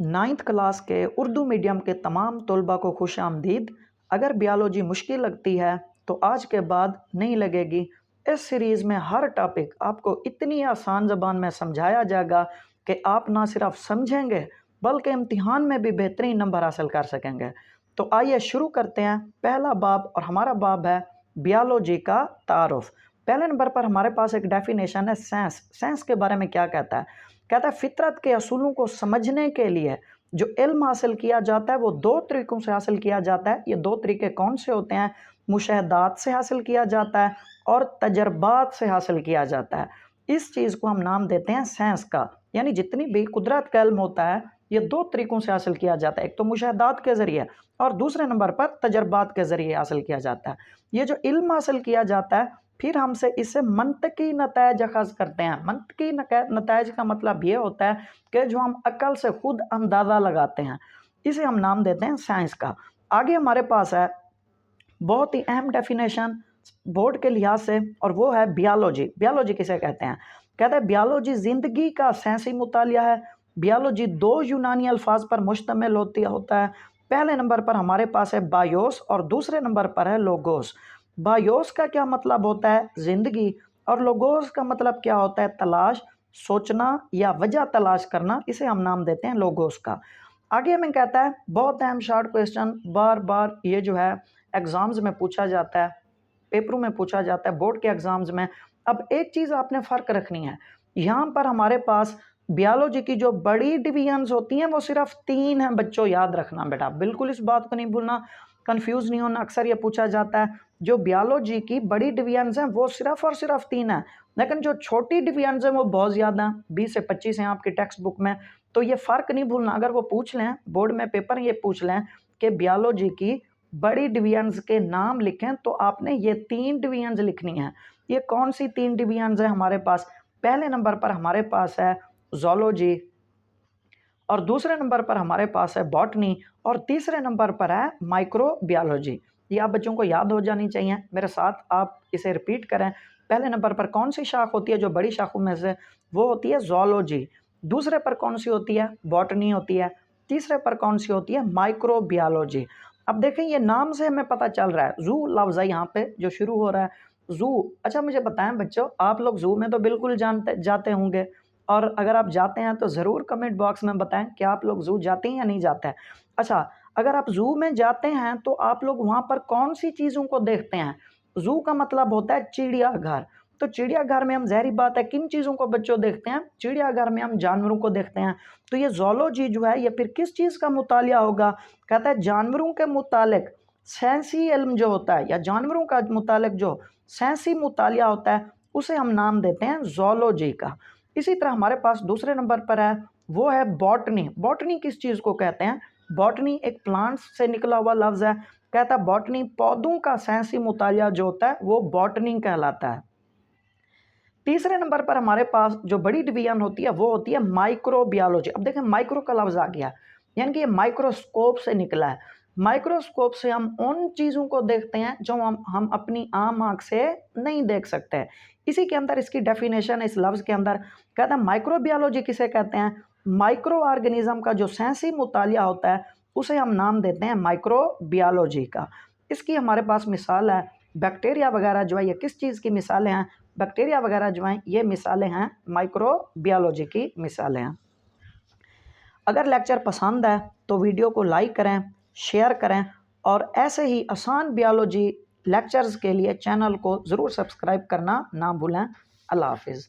Ninth class के Urdu medium के तमाम तलबा को खुश आमदीद। अगर बियोलॉजी मुश्किल लगती है तो आज के बाद नहीं लगेगी। इस सीरीज़ में हर टॉपिक आपको इतनी आसान ज़बान में समझाया जाएगा कि आप ना सिर्फ समझेंगे बल्कि इम्तिहान में भी बेहतरीन नंबर हासिल कर सकेंगे। तो आइए शुरू करते हैं। पहला बाब और हमारा बाब है बियोलॉजी का तारुफ। पहले नंबर पर हमारे पास एक डेफिनेशन है साइंस। साइंस के बारे में क्या कहता है? कहता है फितरत के असूलों को समझने के लिए जो इल्म हासिल किया जाता है वो दो तरीकों से हासिल किया जाता है। ये दो तरीके कौन से होते हैं? मुशाहदात से हासिल किया जाता है और तजर्बात से हासिल किया जाता है। इस चीज़ को हम नाम देते हैं साइंस का। यानी जितनी भी कुदरत का इल्म होता है ये दो तरीकों से हासिल किया जाता है, एक तो मुशाहदात के ज़रिए और दूसरे नंबर पर तजर्बात के ज़रिए हासिल किया जाता है। ये जो इल्म हासिल किया जाता है फिर हमसे इससे मंतकी नतायज अखज़ करते हैं। मंतकी नतायज का मतलब ये होता है कि जो हम अकल से खुद अंदाज़ा लगाते हैं, इसे हम नाम देते हैं साइंस का। आगे हमारे पास है बहुत ही अहम डेफिनेशन बोर्ड के लिहाज से, और वो है बियोलॉजी। बियोलॉजी किसे कहते हैं? कहते हैं बियोलॉजी ज़िंदगी का साइंसी मुतालिया है। बियोलॉजी दो यूनानी अल्फाज पर मुश्तमिल होता है। पहले नंबर पर हमारे पास है बायोस और दूसरे नंबर पर है लोगोस। बायोस का क्या मतलब होता है? ज़िंदगी। और लोगोस का मतलब क्या होता है? तलाश, सोचना या वजह तलाश करना। इसे हम नाम देते हैं लोगोस का। आगे हमें कहता है बहुत अहम शॉर्ट क्वेश्चन, बार बार ये जो है एग्ज़ाम्स में पूछा जाता है, पेपरों में पूछा जाता है, बोर्ड के एग्ज़ाम्स में। अब एक चीज़ आपने फ़र्क रखनी है, यहाँ पर हमारे पास बियोलॉजी की जो बड़ी डिवीजन्स होती हैं वो सिर्फ 3 हैं। बच्चों याद रखना बेटा, बिल्कुल इस बात को नहीं भूलना, कंफ्यूज नहीं होना। अक्सर ये पूछा जाता है जो बियोलॉजी की बड़ी डिवीजन्स हैं वो सिर्फ और सिर्फ 3 हैं, लेकिन जो छोटी डिवीजन्स हैं वो बहुत ज़्यादा हैं, 20 से 25 हैं आपकी टेक्स्ट बुक में। तो ये फ़र्क नहीं भूलना। अगर वो पूछ लें बोर्ड में पेपर, ये पूछ लें कि बियोलॉजी की बड़ी डिवीजन्स के नाम लिखें, तो आपने ये 3 डिवीजन्स लिखनी है। ये कौन सी 3 डिवीजन्स हैं हमारे पास? पहले नंबर पर हमारे पास है ज़ूलॉजी और दूसरे नंबर पर हमारे पास है बॉटनी और तीसरे नंबर पर है माइक्रोबियोलॉजी। ये आप बच्चों को याद हो जानी चाहिए। मेरे साथ आप इसे रिपीट करें। पहले नंबर पर कौन सी शाख होती है जो बड़ी शाखों में से? वो होती है ज़ूलॉजी। दूसरे पर कौन सी होती है? बॉटनी होती है। तीसरे पर कौन सी होती है? माइक्रोबियोलॉजी। अब देखें ये नाम से हमें पता चल रहा है, ज़ू लफ्ज़ है यहाँ पे जो शुरू हो रहा है, ज़ू। अच्छा मुझे बताएं बच्चों, आप लोग ज़ू में तो बिल्कुल जाते होंगे, और अगर आप जाते हैं तो ज़रूर कमेंट बॉक्स में बताएं कि आप लोग ज़ू जाते हैं या नहीं जाते हैं। अच्छा, अगर आप ज़ू में जाते हैं तो आप लोग वहाँ पर कौन सी चीज़ों को देखते हैं? ज़ू का मतलब होता है चिड़ियाघर। तो चिड़ियाघर में हम, ज़ाहिर बात है, किन चीज़ों को बच्चों देखते हैं? चिड़ियाघर में हम जानवरों को देखते हैं। तो ये ज़ूलॉजी जो है ये फिर किस चीज़ का मुतालिया होगा? कहता है जानवरों के मुतालिक साइंसी इल्म जो होता है या जानवरों का मुतालिक जो साइंसी मुतालिया होता है उसे हम नाम देते हैं ज़ूलॉजी का। इसी तरह हमारे पास दूसरे नंबर पर है वो है बॉटनी। बॉटनी किस चीज़ को कहते हैं? बॉटनी एक प्लांट्स से निकला हुआ लफ्ज़ है। कहता है बॉटनी पौधों का साइंसी मुतालिया जो होता है वो बॉटनी कहलाता है। तीसरे नंबर पर हमारे पास जो बड़ी डिवीजन होती है वो होती है माइक्रोबियोलॉजी। अब देखें माइक्रो का लफ्ज़ आ गया, यानी कि ये माइक्रोस्कोप से निकला है। माइक्रोस्कोप से हम उन चीज़ों को देखते हैं जो हम अपनी आम आँख से नहीं देख सकते। इसी के अंदर इसकी डेफिनेशन है इस लफ्ज़ के अंदर। कहता है माइक्रोबियोलॉजी किसे कहते हैं? माइक्रो ऑर्गेनिज्म का जो साइंसी मुतालिया होता है उसे हम नाम देते हैं माइक्रोबियोलॉजी का। इसकी हमारे पास मिसाल है बैक्टीरिया वगैरह जो है, ये किस चीज़ की मिसालें हैं? बैक्टीरिया वगैरह जो हैं ये मिसालें हैं माइक्रोबियोलॉजी की मिसालें हैं। अगर लेक्चर पसंद है तो वीडियो को लाइक करें, शेयर करें, और ऐसे ही आसान बियोलॉजी लेक्चर्स के लिए चैनल को ज़रूर सब्सक्राइब करना ना भूलें। अल्लाह हाफिज़।